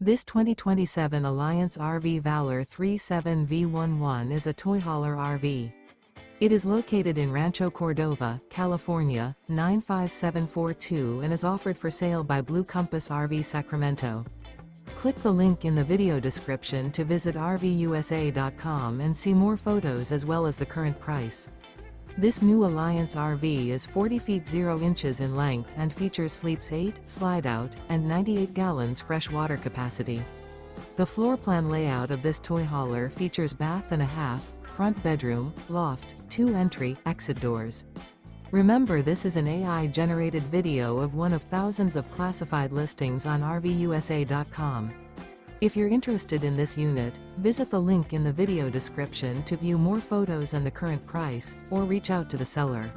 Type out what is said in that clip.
This 2027 Alliance RV Valor 37V11 is a toy hauler RV. It is located in Rancho Cordova, California, 95742 and is offered for sale by Blue Compass RV Sacramento. Click the link in the video description to visit RVUSA.com and see more photos as well as the current price. This new Alliance RV is 40 feet 0 inches in length and features sleeps 8, slide-out, and 98 gallons fresh water capacity. The floor plan layout of this toy hauler features bath and a half, front bedroom, loft, 2 entry, exit doors. Remember, this is an AI-generated video of one of thousands of classified listings on RVUSA.com. If you're interested in this unit, visit the link in the video description to view more photos and the current price, or reach out to the seller.